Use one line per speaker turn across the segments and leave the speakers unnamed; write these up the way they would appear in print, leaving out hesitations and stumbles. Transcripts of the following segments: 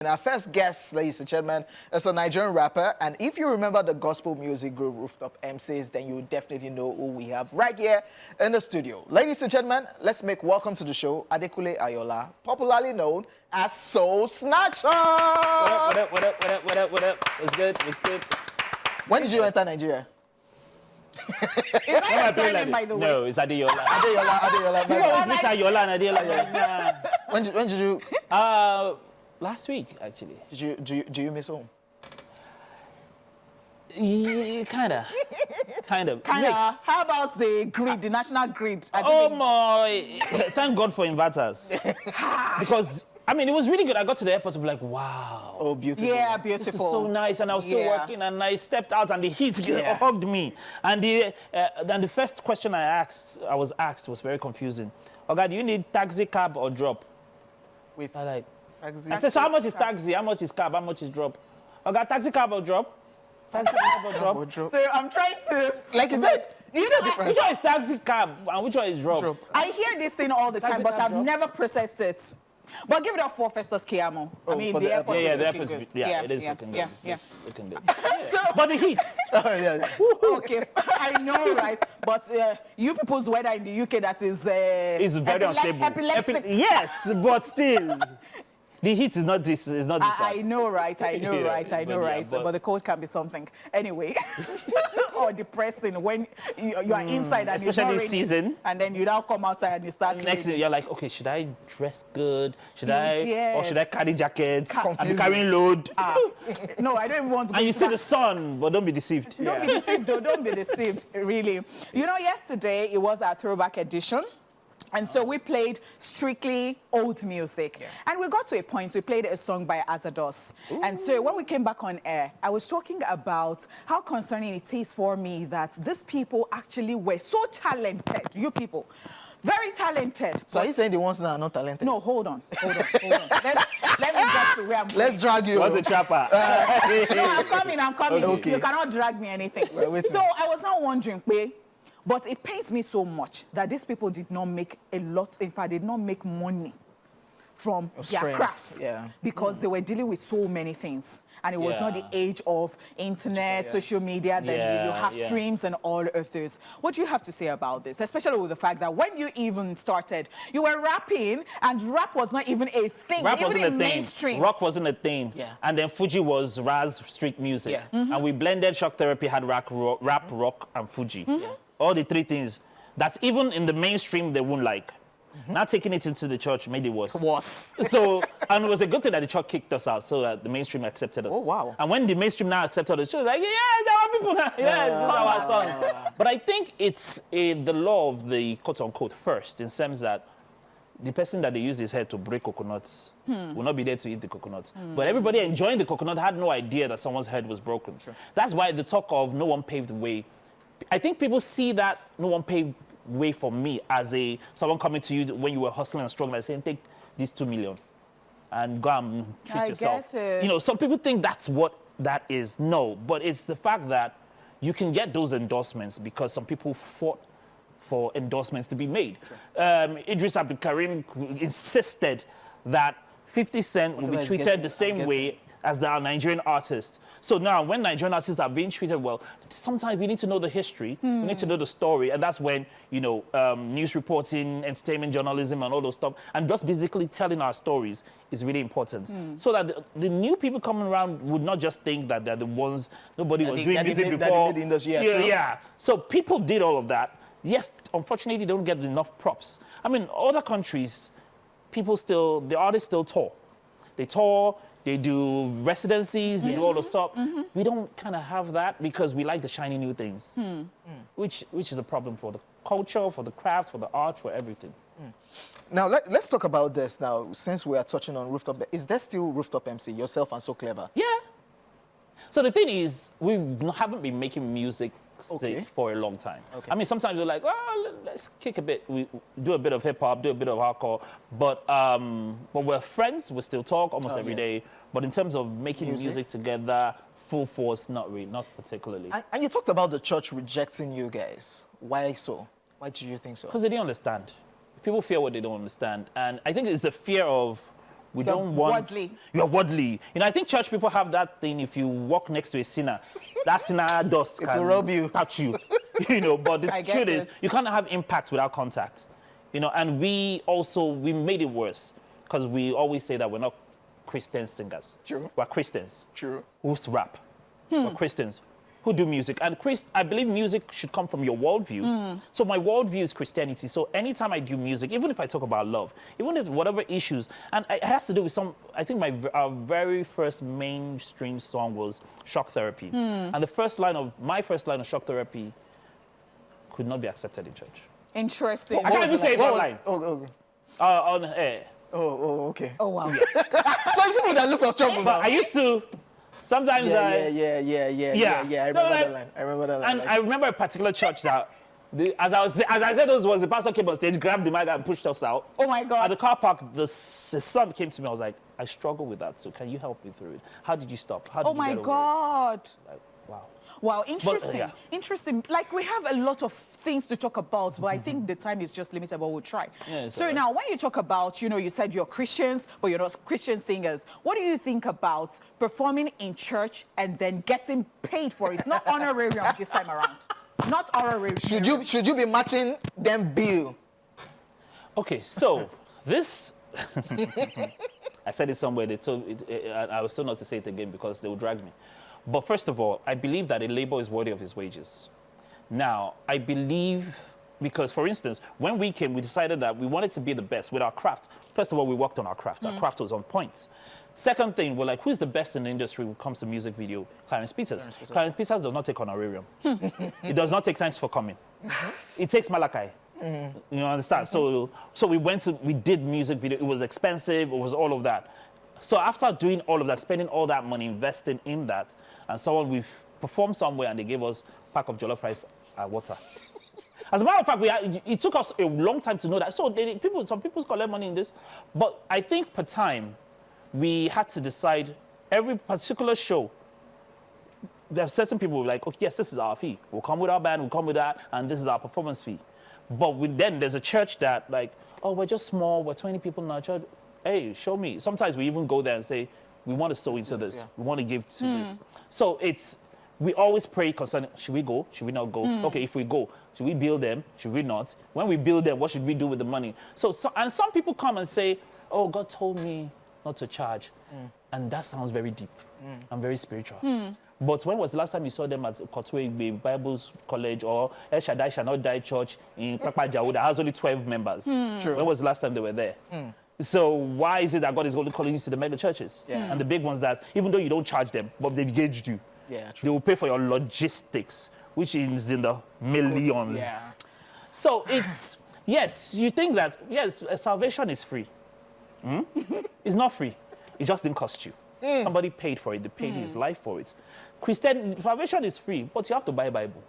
And our first guest, ladies and gentlemen, is a Nigerian rapper. And if you remember the gospel music group Rooftop MCs, then you definitely know who we have right here in the studio. Ladies and gentlemen, let's make welcome to the show Adekunle Ayoola, popularly known as Soul Snatcha.
What up? What's good?
When did you enter Nigeria?
Is that your surname, by the way?
No, it's Adeyoola.
Adeyoola.
People always mix Ayoola and Adeyoola.
When did you?
Last week, actually.
Do you miss home?
Yeah, kinda. Mixed.
How about the grid, the national grid?
Oh my! Thank God for inverters. Because I mean, it was really good. I got to the airport to be like, wow.
Oh, beautiful.
Yeah,
This is
beautiful.
so nice, and I was still working, and I stepped out, and the heat hugged me. And then the first question I was asked was very confusing. Okay, do you need taxi, cab, or drop?
Wait.
I like.
Taxi.
I said, so how much is taxi? How much is cab? How much is drop? Okay, taxi, cab, or drop? Taxi, cab, or drop?
So I'm trying to...
Like, is that...
Which one is taxi, cab, and which one is drop?
I hear this thing all the time, but I've never processed it. But give it up for Festus Kiamo.
Oh,
I mean,
for
the
the
airport
Yeah,
is
the
looking
airport
good.
it is looking good.
Yeah.
Looking good.
So,
But the heat.
yeah.
okay, I know, right? But you people's weather in the UK, that is...
It's very unstable.
Epileptic.
Yes, but still. The heat is not this. Is not this.
I know, right? I know, right? But the cold can be something. Anyway, or depressing when you are inside and it's not
especially
raining,
season.
and then you now come outside and you start.
Next thing you're like, okay, should I dress good? Should
Yes.
or should I carry jackets? I'm
Confusing.
carrying load.
No, I don't even want to.
And you see the sun, but don't be deceived.
Don't be deceived, though. Don't be deceived, really. You know, yesterday it was our throwback edition. And so we played strictly old music. And we got to a point, we played a song by Azados. And so when we came back on air, I was talking about how concerning it is for me that these people actually were so talented, you people. Very talented.
So are you saying the ones that are not talented?
No, hold on. Let me get to where I'm going.
Let's drag you.
What's the trapper?
No, I'm coming.
Okay.
You cannot drag me anything.
Wait.
So I was now wondering, but it pains me so much that these people did not make a lot, in fact, did not make money from their
Streams,
crafts.
yeah.
Because they were dealing with so many things. And it was not the age of internet, social media, then you have streams and all others. What do you have to say about this? Especially with the fact that when you even started, you were rapping and rap was not even a thing,
Rap
even
wasn't
in
a thing.
mainstream.
Rock wasn't a thing.
Yeah.
And then Fuji was Raz street music.
Yeah.
And we blended Shock Therapy, had rap, rock, and Fuji. All the three things that's even in the mainstream they won't like. Now taking it into the church made it worse. So, and it was a good thing that the church kicked us out so that the mainstream accepted us.
Oh, wow.
And when the mainstream now accepted us, she was like, yeah, our people now. Yeah, these are our songs. But I think it's the law of the quote-unquote first, in the sense that the person that they use his head to break coconuts will not be there to eat the coconut. But everybody enjoying the coconut had no idea that someone's head was broken. Sure. That's why the talk of no one paved the way. I think people see that no one paved way for me as someone coming to you when you were hustling and struggling and saying, take these 2 million and go and treat yourself.
Get it.
You know, some people think that's what that is. No, but it's the fact that you can get those endorsements because some people fought for endorsements to be made. Sure. Idris Abdulkarim insisted that 50 Cent will be treated the same way as the Nigerian artists. So now, when Nigerian artists are being treated well, sometimes we need to know the history, we need to know the story, and that's when, you know, news reporting, entertainment journalism, and all those stuff, and just basically telling our stories is really important. So that the new people coming around would not just think that they're the ones, nobody was doing music before. Yeah. So people did all of that. Yes, unfortunately, they don't get enough props. I mean, other countries, the artists still tour. They tour, they do residencies, they do all the stuff. We don't kind of have that because we like the shiny new things, which is a problem for the culture, for the crafts, for the art, for everything.
Now, let's talk about this now, since we are touching on Rooftop. Is there still Rooftop MC, yourself and So Clever?
Yeah. So the thing is, we haven't been making music for a long time. I mean, sometimes we're like, oh, let's kick a bit. We do a bit of hip hop, do a bit of hardcore, but we're friends. We still talk almost every day. But in terms of making music together, full force, not really, not particularly.
And you talked about the church rejecting you guys. Why so? Why do you think so?
Because they didn't understand. People fear what they don't understand, and I think it's the fear of We don't want...
worldly.
You're worldly. You know, I think church people have that thing. If you walk next to a sinner, that sinner dust
will rub you.
touch you. You know, but the truth is,
it.
you can't have impact without contact. You know, and we made it worse because we always say that we're not Christian singers.
True.
We're Christians.
True.
Who rap. We're Christians who do music. And I believe music should come from your worldview. So my worldview is Christianity. So anytime I do music, even if I talk about love, even if whatever issues, and it has to do with I think our very first mainstream song was Shock Therapy. And my first line of Shock Therapy could not be accepted in church.
Interesting.
I can't even say it online. On air.
Okay.
Oh, wow.
Some people that look for trouble.
But I used to... Sometimes
Yeah. I remember that line.
And I remember a particular church that, as I said, the pastor came on stage, grabbed the mic and pushed us out.
Oh my God.
At the car park, his son came to me. I was like, I struggle with that. So can you help me through it? How did you stop? How did
Oh
you
my
get over
God.
it? Like, wow.
Wow, interesting.
yeah.
Interesting. Like, we have a lot of things to talk about, but I think the time is just limited, but we'll try.
Yeah, it's
so
all right.
now, when you talk about, you said you're Christians, but you're not Christian singers. What do you think about performing in church and then getting paid for it? Not honorarium this time around. Not honorarium.
Should you be matching them bill?
Okay, so this... I said it somewhere. They told I was told not to say it again because they would drag me. But first of all, I believe that a labor is worthy of his wages. Now, I believe, because for instance, when we came, we decided that we wanted to be the best with our craft. First of all, we worked on our craft. Our craft was on point. Second thing, we're like, who's the best in the industry when it comes to music video? Clarence Peters. Clarence Peters does not take honorarium. It does not take thanks for coming. It takes Malachi. You understand? So we did music video. It was expensive. It was all of that. So after doing all of that, spending all that money, investing in that, and we performed somewhere and they gave us a pack of jollof rice and water. As a matter of fact, it took us a long time to know that. So some people collect money in this, but I think per time, we had to decide every particular show. There are certain people who were like, okay, yes, this is our fee. We'll come with our band, we'll come with that, and this is our performance fee. But then there's a church that like, oh, we're just small, we're 20 people in our church. Hey, show me. Sometimes we even go there and say, we want to sow into this. Yeah. We want to give to this. So we always pray concerning, should we go? Should we not go? Okay, if we go, should we build them? Should we not? When we build them, what should we do with the money? And some people come and say, oh, God told me not to charge. And that sounds very deep and very spiritual. But when was the last time you saw them at Kotwe Bible College or El Shaddai Shall Not Die Church in Kpakpa that has only 12 members? When was the last time they were there? So why is it that God is only calling you to the mega churches? And the big ones that, even though you don't charge them, but they've engaged you, they will pay for your logistics, which is in the millions.
Yeah.
So it's, yes, you think that, yes, salvation is free. It's not free. It just didn't cost you. Somebody paid for it. They paid his life for it. Salvation is free, but you have to buy a Bible.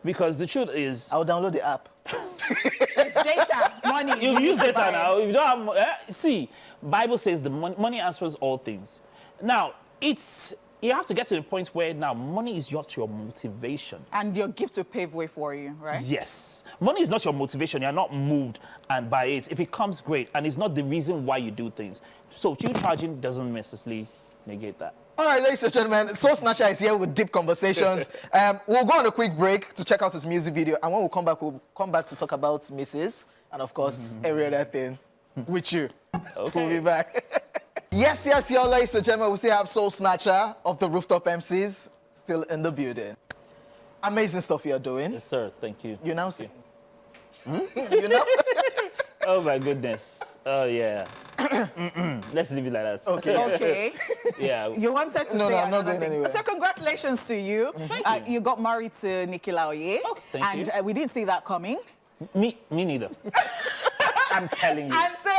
Because the truth is...
I'll download the app.
It's data, money.
You use data now. If you don't have... see, Bible says the money answers all things. Now, you have to get to the point where now money is your motivation.
And your gift will pave way for you, right?
Yes. Money is not your motivation. You're not moved and by it. If it comes, great. And it's not the reason why you do things. So you charging doesn't necessarily negate that.
All right, ladies and gentlemen, Soul Snatcha is here with deep conversations. We'll go on a quick break to check out his music video. And when we come back, we'll come back to talk about Mrs. and, of course, every other thing with you.
Okay.
We'll be back. Yes, y'all, ladies and gentlemen, we still have Soul Snatcha of the Rooftop MCs still in the building. Amazing stuff you're doing.
Yes, sir. Thank you.
You know? You know?
Oh, my goodness. Oh, yeah. Let's leave it like that.
Okay.
Okay.
Yeah.
You wanted to
No,
say
I'm not
another
going
thing.
anywhere.
So congratulations to you.
Thank you.
You got married to Adekunle Ayoola.
Oh, thank you.
And we didn't see that coming.
Me neither. I'm telling you.
And so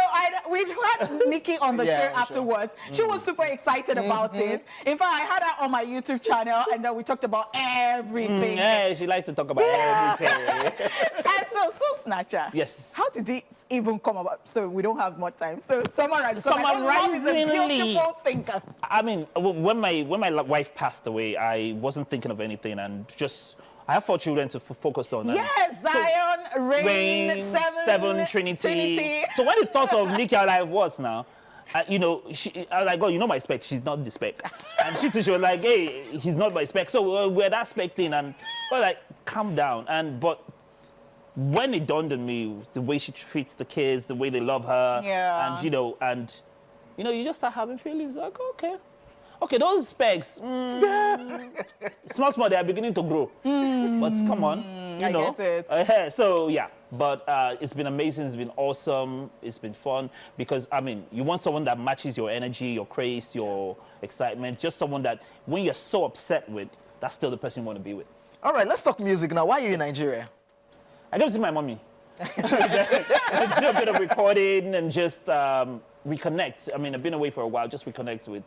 we've had Nikki on the
Yeah,
show
sure.
afterwards. She was super excited about it. In fact, I had her on my YouTube channel, and then we talked about everything.
Yeah, she likes to talk about everything.
And so, Soul Snatcha.
Yes.
How did it even come about? So we don't have much time. So summarize. So my own mom is a
Summarizingly.
beautiful thinker.
I mean, when my wife passed away, I wasn't thinking of anything, and just I have 4 children to focus on.
Yes, Zion, Rain, Seven,
Trinity. So when the thought of Nikki, I was like, what now? You know, I was like, oh, you know my spec. She's not the spec. And she was like, hey, he's not my spec. So we're that spec thing. And I was like, calm down. But when it dawned on me, the way she treats the kids, the way they love her.
Yeah.
And, you just start having feelings like, okay, those specs, small, they are beginning to grow. But come on,
I get it.
So, yeah. But it's been amazing. It's been awesome. It's been fun because, you want someone that matches your energy, your craze, your excitement. Just someone that when you're so upset with, that's still the person you want to be with.
All right, let's talk music now. Why are you in Nigeria?
I go to see my mommy. I do a bit of recording and just reconnect. I've been away for a while, just reconnect with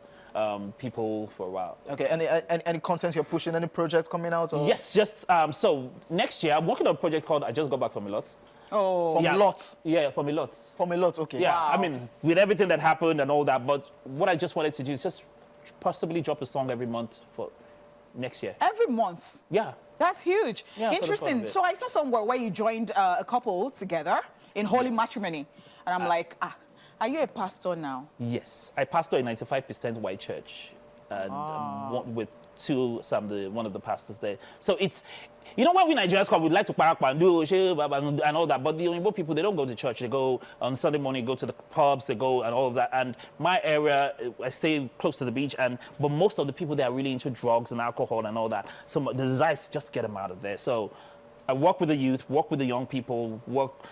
people for a while.
Okay, any content you're pushing, any projects coming out? Or?
Yes, just, so next year, I'm working on a project called I Just Got Back From a Lot.
Oh, from
yeah.
a lot?
Yeah, from a lot.
From a lot, okay.
Yeah,
Wow.
with everything that happened and all that, but what I just wanted to do is just possibly drop a song every month for next year.
Every month.
Yeah.
That's huge.
Yeah, for the fun of
Interesting.
it.
So I saw somewhere where you joined a couple together in holy matrimony. And I'm like, are you a pastor now?
Yes, I pastor a 95% white church, and with one of the pastors there. So it's, when we Nigerians come, we like to parak pandu and all that. But the Oyinbo people, they don't go to church. They go on Sunday morning, go to the pubs, they go and all of that. And my area, I stay close to the beach, but most of the people there are really into drugs and alcohol and all that. So the desire is just get them out of there. So I work with the youth, work with the young people,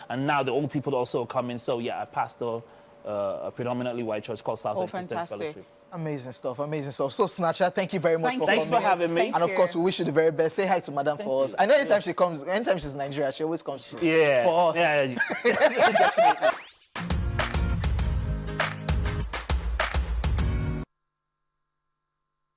and now the old people also come in. So yeah, I pastor a predominantly white church called South End Christian
fantastic.
Fellowship.
Amazing stuff, amazing stuff. So, Snatcha, thank you very much for coming.
Thanks for having me.
Thank
And of
you.
course, we wish you the very best. Say hi to Madam for us. I know anytime she's in Nigeria, she always comes through.
Yeah.
For us.
Yeah.